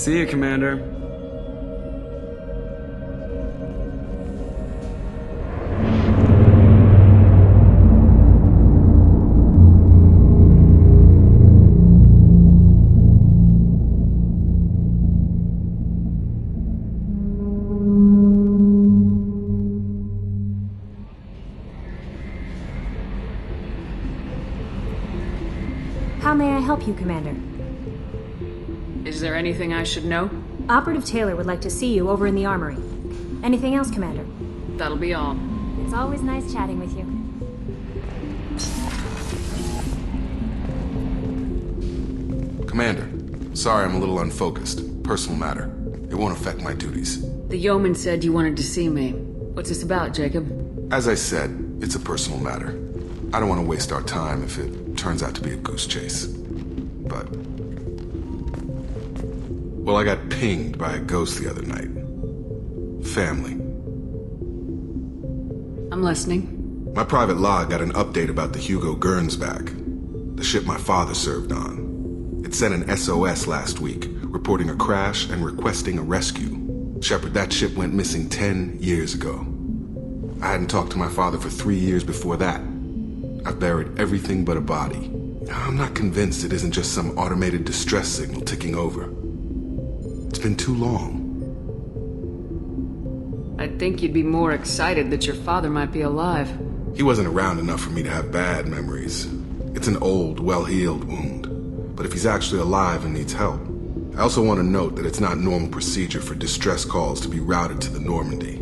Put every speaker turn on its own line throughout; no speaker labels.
See you, Commander.
How may I help you, Commander?
Is there anything I should know?
Operative Taylor would like to see you over in the armory. Anything else, Commander?
That'll be all.
It's always nice chatting with you.
Commander, sorry I'm a little unfocused. Personal matter. It won't affect my duties.
The yeoman said you wanted to see me. What's this about, Jacob?
As I said, it's a personal matter. I don't want to waste our time if it turns out to be a goose chase. But... well, I got pinged by a ghost the other night. Family.
I'm listening.
My private log got an update about the Hugo Gernsback, the ship my father served on. It sent an SOS last week, reporting a crash and requesting a rescue. Shepard, that ship went missing 10 years ago. I hadn't talked to my father for 3 years before that. I've buried everything but a body. I'm not convinced it isn't just some automated distress signal ticking over. It's been too long.
I'd think you'd be more excited that your father might be alive.
He wasn't around enough for me to have bad memories. It's an old, well-healed wound. But if he's actually alive and needs help, I also want to note that it's not normal procedure for distress calls to be routed to the Normandy.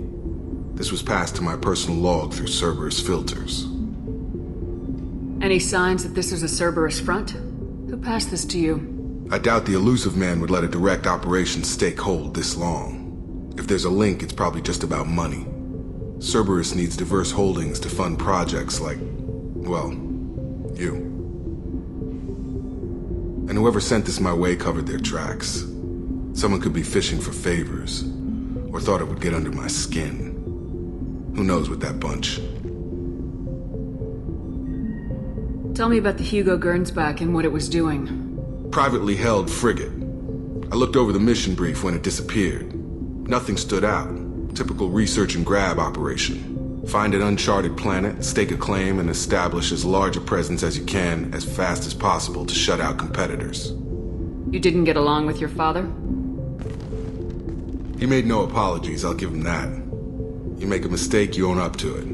This was passed to my personal log through Cerberus filters.
Any signs that this is a Cerberus front? Who passed this to you?
I doubt the elusive man would let a direct operations stake hold this long. If there's a link, it's probably just about money. Cerberus needs diverse holdings to fund projects like, well, you. And whoever sent this my way covered their tracks. Someone could be fishing for favors, or thought it would get under my skin. Who knows with that bunch?
Tell me about the Hugo Gernsback and what it was doing.
Privately held frigate. I looked over the mission brief when it disappeared. Nothing stood out. Typical research and grab operation. Find an uncharted planet, stake a claim, and establish as large a presence as you can as fast as possible to shut out competitors.
You didn't get along with your father?
He made no apologies, I'll give him that. You make a mistake, you own up to it.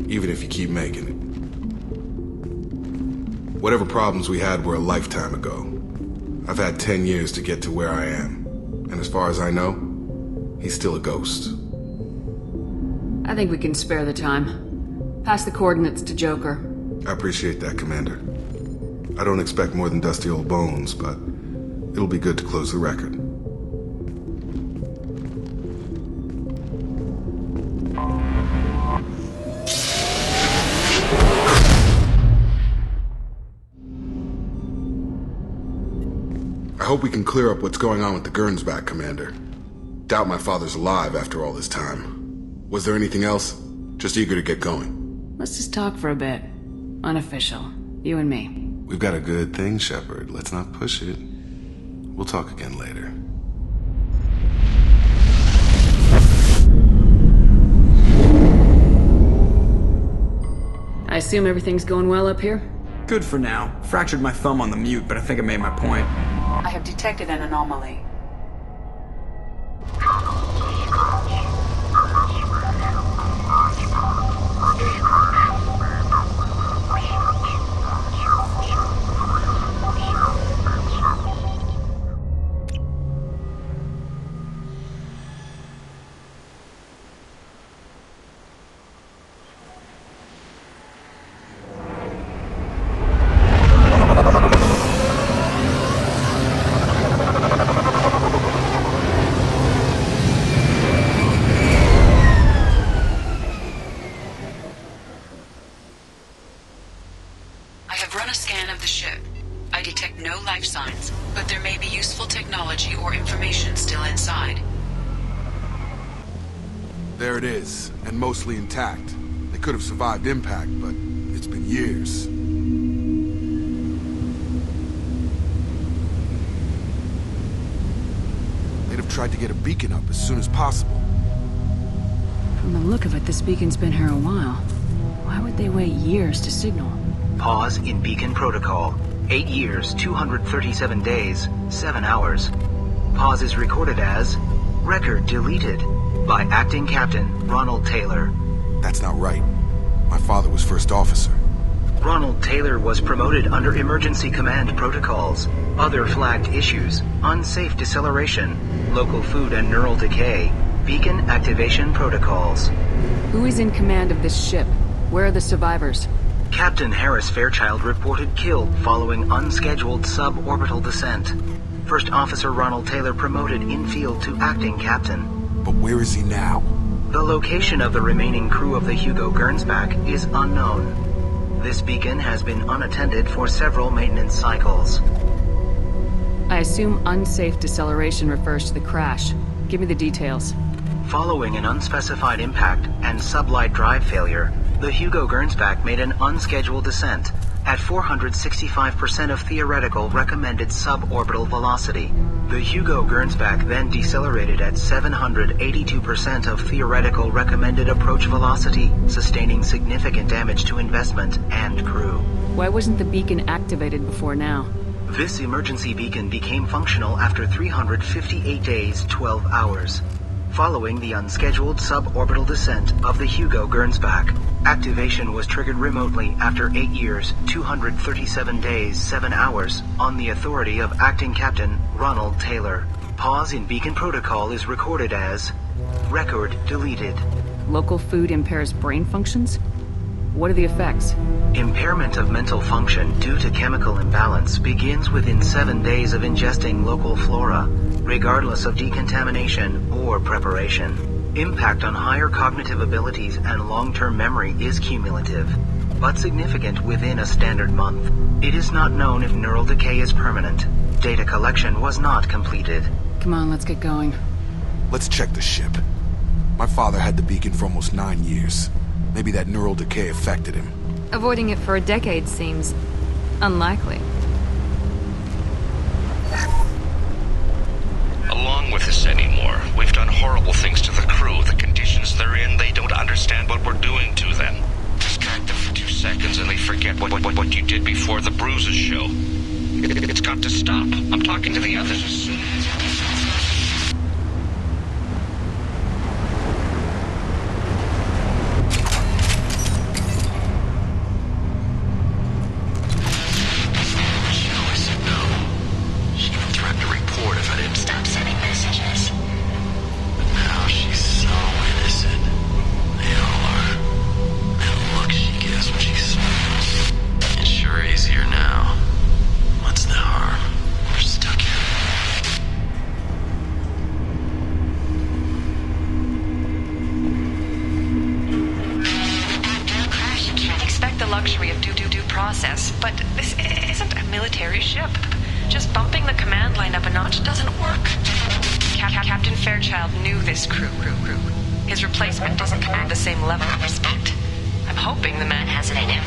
Even if you keep making it. Whatever problems we had were a lifetime ago. I've had 10 years to get to where I am. And as far as I know, he's still a ghost.
I think we can spare the time. Pass the coordinates to Joker.
I appreciate that, Commander. I don't expect more than dusty old bones, but it'll be good to close the record. I hope we can clear up what's going on with the Gernsback, Commander. Doubt my father's alive after all this time. Was there anything else? Just eager to get going.
Let's just talk for a bit. Unofficial. You and me.
We've got a good thing, Shepard. Let's not push it. We'll talk again later.
I assume everything's going well up here?
Good for now. Fractured my thumb on the mute, but I think I made my point.
I have detected an anomaly.
There it is, and mostly intact. They could have survived impact, but it's been years.
have tried to get a beacon up as soon as possible.
From the look of it, this beacon's been here a while. Why would they wait years to signal?
Pause in beacon protocol. 8 years, 237 days, 7 hours. Pause is recorded as record deleted by Acting Captain Ronald Taylor.
That's not right. My father was first officer.
Ronald Taylor was promoted under emergency command protocols. Other flagged issues: unsafe deceleration, local food and neural decay, beacon activation protocols.
Who is in command of this ship? Where are the survivors?
Captain Harris Fairchild reported killed following unscheduled suborbital descent. First Officer Ronald Taylor promoted in-field to acting captain.
But where is he now?
The location of the remaining crew of the Hugo Gernsback is unknown. This beacon has been unattended for several maintenance cycles.
I assume unsafe deceleration refers to the crash. Give me the details.
Following an unspecified impact and sublight drive failure, the Hugo Gernsback made an unscheduled descent at 465% of theoretical recommended suborbital velocity. The Hugo Gernsback then decelerated at 782% of theoretical recommended approach velocity, sustaining significant damage to investment and crew.
Why wasn't the beacon activated before now?
This emergency beacon became functional after 358 days, 12 hours. Following the unscheduled suborbital descent of the Hugo Gernsback, activation was triggered remotely after 8 years, 237 days, 7 hours, on the authority of Acting Captain Ronald Taylor. Pause in beacon protocol is recorded as record deleted.
Local food impairs brain functions? What are the effects?
Impairment of mental function due to chemical imbalance begins within 7 days of ingesting local flora, regardless of decontamination or preparation. Impact on higher cognitive abilities and long-term memory is cumulative, but significant within a standard month. It is not known if neural decay is permanent. Data collection was not completed.
Come on, let's get going.
Let's check the ship. My father had the beacon for almost 9 years. Maybe that neural decay affected him.
Avoiding it for a decade seems unlikely.
Along with this anymore. We've done horrible things to the crew. The conditions they're in, they don't understand what we're doing to them. Distract them for 2 seconds and they forget what you did before the bruises show. It's got to stop. I'm talking to the others as soon as...
luxury of due process, but this isn't a military ship. Just bumping the command line up a notch doesn't work. Captain Fairchild knew this crew. His replacement doesn't command the same level of respect. I'm hoping the man has it in him.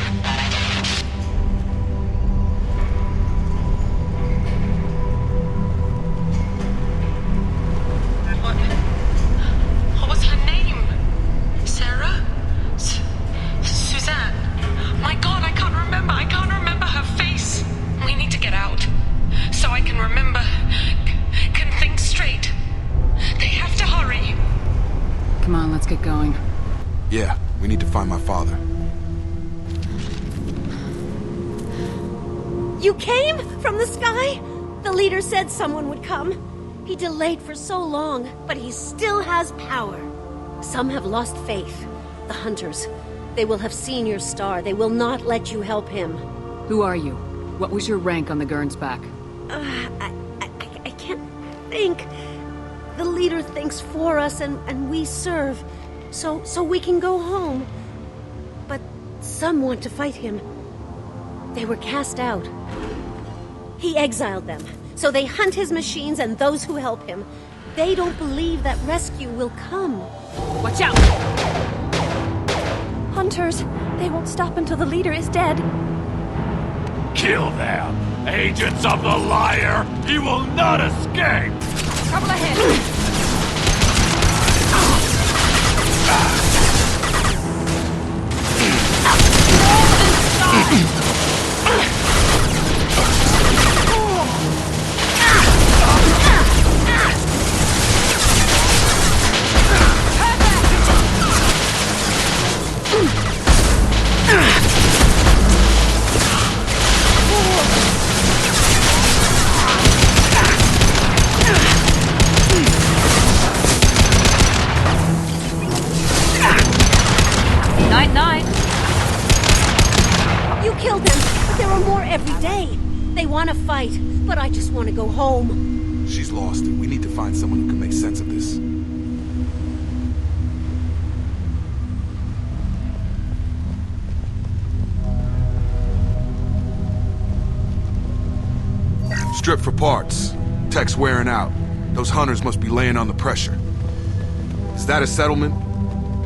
What was her name? Sarah? Suzanne? My God, I can't remember. I can't remember her face. We need to get out. So I can remember. Can think straight. They have to hurry.
Come on, let's get going.
Yeah, we need to find my father.
You came? From the sky? The leader said someone would come. He delayed for so long, but he still has power. Some have lost faith. The hunters. They will have seen your star. They will not let you help him.
Who are you? What was your rank on the Gernsback?
I can't think. The leader thinks for us and we serve. So we can go home. But some want to fight him. They were cast out. He exiled them. So they hunt his machines and those who help him. They don't believe that rescue will come.
Watch out!
Hunters, they won't stop until the leader is dead.
Kill them! Agents of the liar! You will not escape!
Trouble ahead!
fight, but I just want to go home.
She's lost, and we need to find someone who can make sense of this. Strip for parts. Tech's wearing out. Those hunters must be laying on the pressure. Is that a settlement?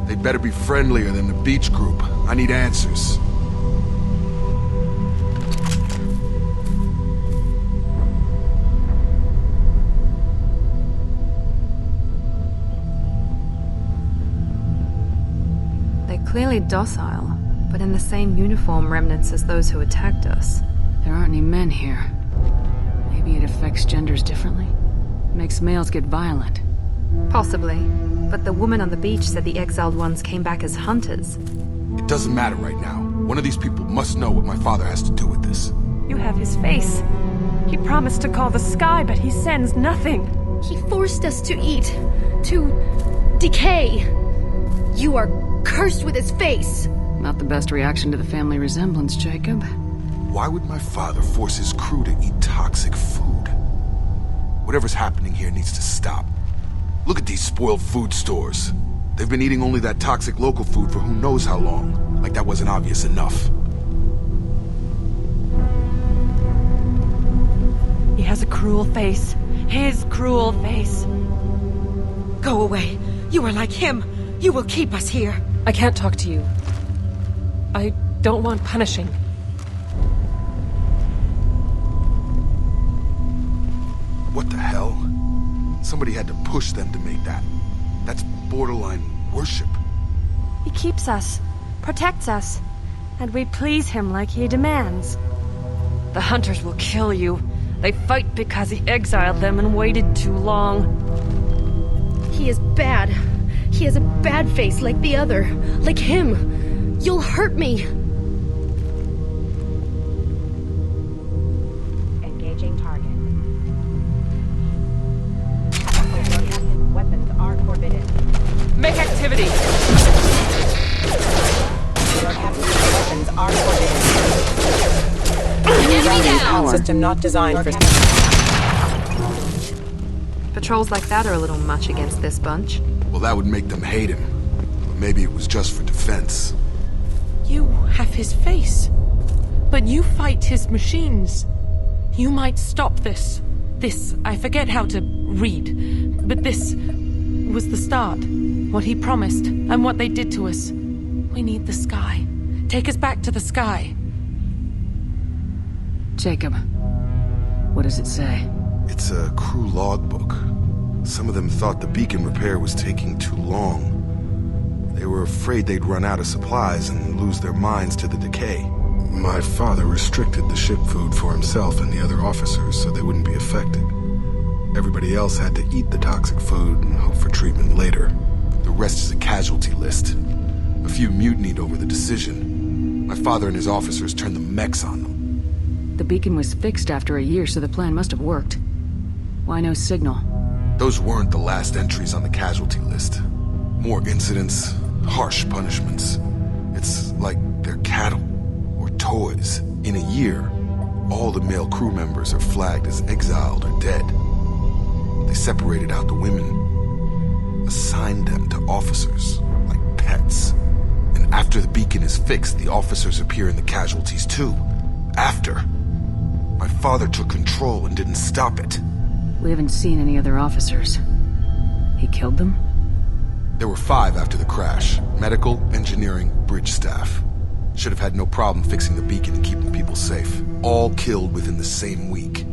They'd better be friendlier than the beach group. I need answers.
They're clearly docile, but in the same uniform remnants as those who attacked us.
There aren't any men here. Maybe it affects genders differently? Makes males get violent.
Possibly, but the woman on the beach said the exiled ones came back as hunters.
It doesn't matter right now. One of these people must know what my father has to do with this.
You have his face. He promised to call the sky, but he sends nothing.
He forced us to eat, to decay. You are cursed with his face.
Not the best reaction to the family resemblance, Jacob.
Why would my father force his crew to eat toxic food? Whatever's happening here needs to stop. Look at these spoiled food stores. They've been eating only that toxic local food for who knows how long. Like that wasn't obvious enough.
He has a cruel face. His cruel face.
Go away. You are like him. You will keep us here.
I can't talk to you. I don't want punishing.
What the hell? Somebody had to push them to make that. That's borderline worship.
He keeps us, protects us, and we please him like he demands. The hunters will kill you. They fight because he exiled them and waited too long.
He is bad. He has a bad face like the other. Like him. You'll hurt me.
Engaging target. Weapons are forbidden.
Make activity!
Weapons are forbidden.
Enemy down!
System not designed for... Patrols like that are a little much against this bunch.
Well, that would make them hate him. But maybe it was just for defense.
You have his face. But you fight his machines. You might stop this. This, I forget how to read. But this was the start. What he promised, and what they did to us. We need the sky. Take us back to the sky.
Jacob, what does it say?
It's a crew logbook. Some of them thought the beacon repair was taking too long. They were afraid they'd run out of supplies and lose their minds to the decay. My father restricted the ship food for himself and the other officers so they wouldn't be affected. Everybody else had to eat the toxic food and hope for treatment later. The rest is a casualty list. A few mutinied over the decision. My father and his officers turned the mechs on them.
The beacon was fixed after a year, so the plan must have worked. Why no signal?
Those weren't the last entries on the casualty list. More incidents, harsh punishments. It's like they're cattle or toys. In a year, all the male crew members are flagged as exiled or dead. They separated out the women, assigned them to officers, like pets. And after the beacon is fixed, the officers appear in the casualties too. After. My father took control and didn't stop it.
We haven't seen any other officers. He killed them?
There were 5 after the crash. Medical, engineering, bridge staff. Should have had no problem fixing the beacon and keeping people safe. All killed within the same week.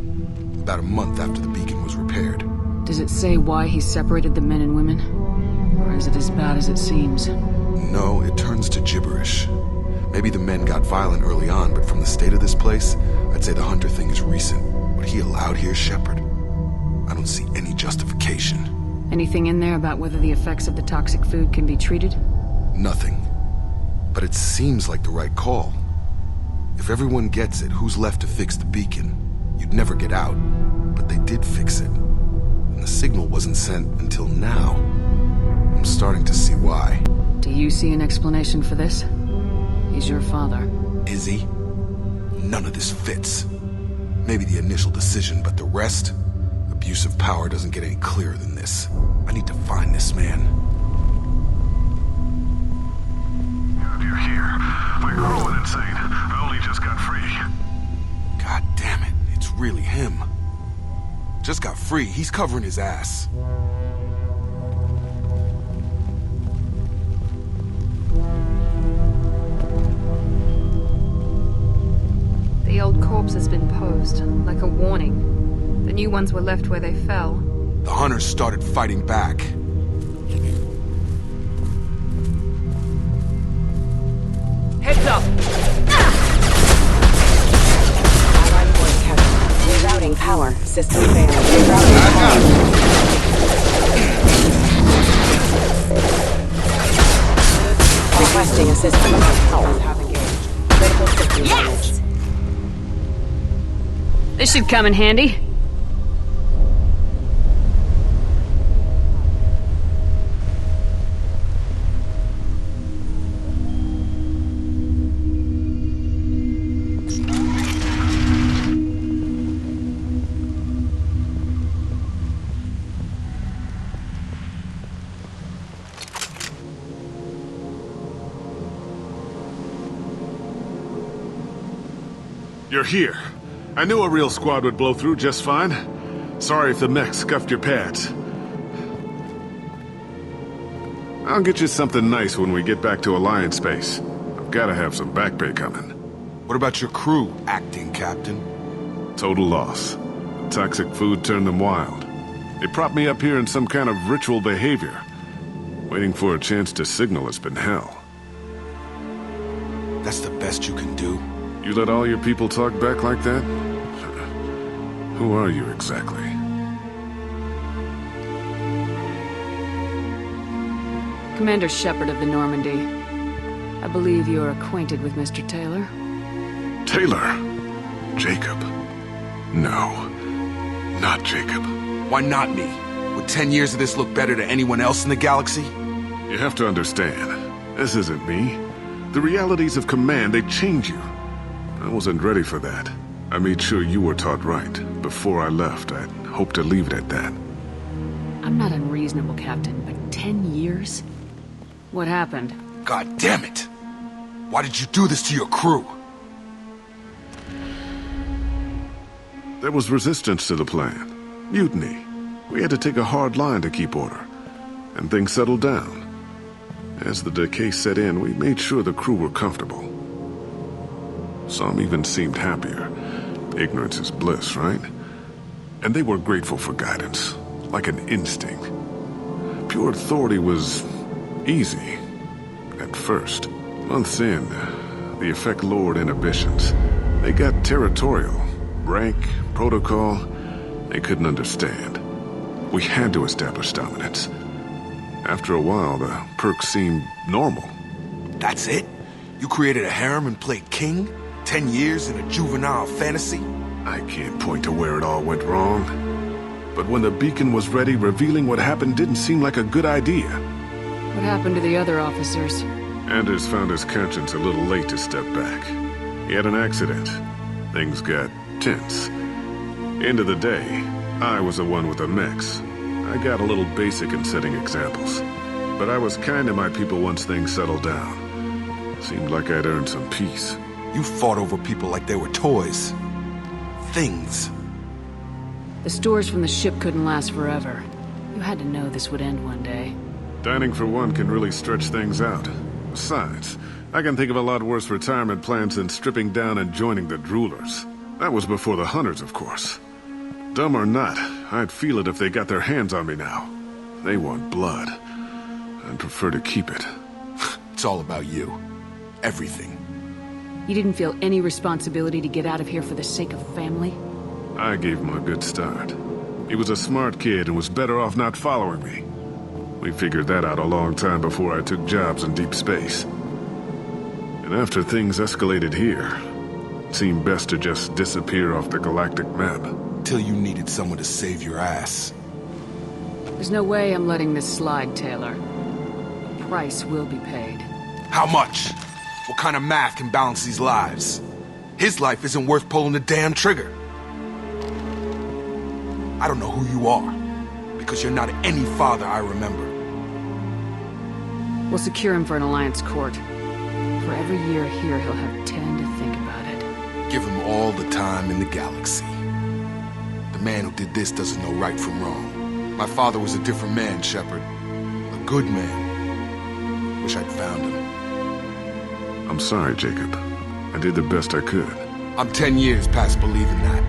About a month after the beacon was repaired.
Does it say why he separated the men and women? Or is it as bad as it seems?
No, it turns to gibberish. Maybe the men got violent early on, but from the state of this place, I'd say the Hunter thing is recent. What he allowed here, Shepard, I don't see any justification.
Anything in there about whether the effects of the toxic food can be treated?
Nothing. But it seems like the right call. If everyone gets it, who's left to fix the beacon? You'd never get out. But they did fix it. And the signal wasn't sent until now. I'm starting to see why.
Do you see an explanation for this? He's your father.
Is he? None of this fits. Maybe the initial decision, but the rest? Abuse of power doesn't get any clearer than this. I need to find this man.
You're here. My girl went insane. I only just got free.
God damn it, it's really him. Just got free, he's covering his ass.
The old corpse has been posed, like a warning. The new ones were left where they fell.
The hunters started fighting back.
Heads up!
Allied voice captain. Rerouting power. System failed. Rerouting power. Requesting assistance. Powers have engaged. Critical system damage.
This should come in handy.
You're here. I knew a real squad would blow through just fine. Sorry if the mech scuffed your pads. I'll get you something nice when we get back to Alliance space. I've gotta have some back pay coming.
What about your crew, acting captain?
Total loss. Toxic food turned them wild. They propped me up here in some kind of ritual behavior. Waiting for a chance to signal has been hell.
That's the best you can do?
You let all your people talk back like that? Who are you exactly?
Commander Shepard of the Normandy. I believe you are acquainted with Mr. Taylor.
Taylor? Jacob? No. Not Jacob.
Why not me? Would 10 years of this look better to anyone else in the galaxy?
You have to understand, this isn't me. The realities of command, they change you. I wasn't ready for that. I made sure you were taught right. Before I left, I'd hoped to leave it at that.
I'm not unreasonable, Captain, but 10 years? What happened?
God damn it! Why did you do this to your crew?
There was resistance to the plan. Mutiny. We had to take a hard line to keep order. And things settled down. As the decay set in, we made sure the crew were comfortable. Some even seemed happier. Ignorance is bliss, right? And they were grateful for guidance, like an instinct. Pure authority was easy, at first. Months in, the effect lowered inhibitions. They got territorial. Rank, protocol, they couldn't understand. We had to establish dominance. After a while, the perks seemed normal.
That's it? You created a harem and played king? 10 years in a juvenile fantasy?
I can't point to where it all went wrong. But when the beacon was ready, revealing what happened didn't seem like a good idea.
What happened to the other officers?
Anders found his conscience a little late to step back. He had an accident. Things got tense. End of the day, I was the one with the mechs. I got a little basic in setting examples. But I was kind to my people once things settled down. Seemed like I'd earned some peace.
You fought over people like they were toys. Things.
The stores from the ship couldn't last forever. You had to know this would end one day.
Dining for one can really stretch things out. Besides, I can think of a lot worse retirement plans than stripping down and joining the droolers. That was before the hunters, of course. Dumb or not, I'd feel it if they got their hands on me now. They want blood. I'd prefer to keep it.
It's all about you. Everything.
You didn't feel any responsibility to get out of here for the sake of family?
I gave him a good start. He was a smart kid and was better off not following me. We figured that out a long time before I took jobs in deep space. And after things escalated here, it seemed best to just disappear off the galactic map.
Till you needed someone to save your ass.
There's no way I'm letting this slide, Taylor. The price will be paid.
How much? What kind of math can balance these lives? His life isn't worth pulling the damn trigger. I don't know who you are, because you're not any father I remember.
We'll secure him for an Alliance court. For every year here, he'll have 10 to think about it.
Give him all the time in the galaxy. The man who did this doesn't know right from wrong. My father was a different man, Shepard. A good man. Wish I'd found him.
I'm sorry, Jacob. I did the best I could.
I'm 10 years past believing that.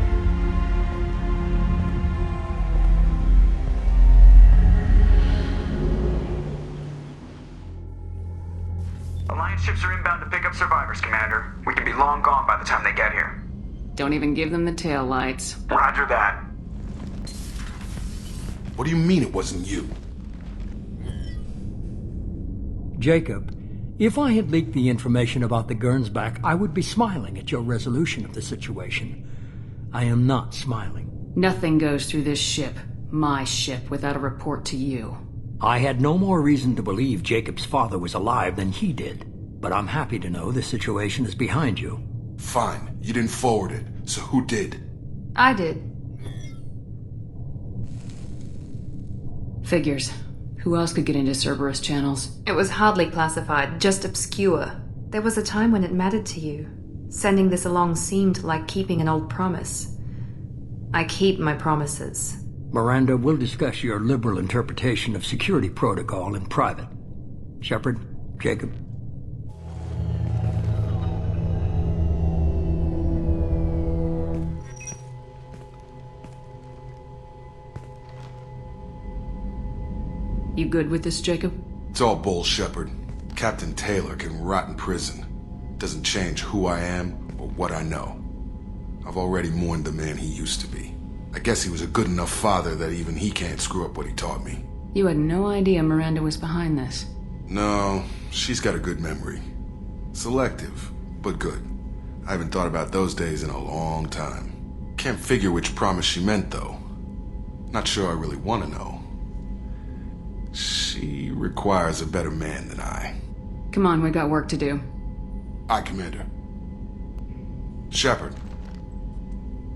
Alliance ships are inbound to pick up survivors, Commander. We can be long gone by the time they get here.
Don't even give them the tail lights.
Roger that.
What do you mean it wasn't you?
Jacob, if I had leaked the information about the Gernsback, I would be smiling at your resolution of the situation. I am not smiling.
Nothing goes through this ship, my ship, without a report to you.
I had no more reason to believe Jacob's father was alive than he did, but I'm happy to know the situation is behind you.
Fine, you didn't forward it, so who did?
I did.
Figures. Who else could get into Cerberus channels?
It was hardly classified, just obscure. There was a time when it mattered to you. Sending this along seemed like keeping an old promise. I keep my promises.
Miranda, we'll discuss your liberal interpretation of security protocol in private. Shepard, Jacob.
You good with this, Jacob?
It's all bull, Shepard. Captain Taylor can rot in prison. Doesn't change who I am or what I know. I've already mourned the man he used to be. I guess he was a good enough father that even he can't screw up what he taught me.
You had no idea Miranda was behind this.
No, she's got a good memory. Selective, but good. I haven't thought about those days in a long time. Can't figure which promise she meant, though. Not sure I really want to know. She requires a better man than I.
Come on, we got work to do.
Aye, Commander. Shepard,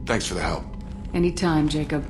thanks for the help.
Anytime, Jacob.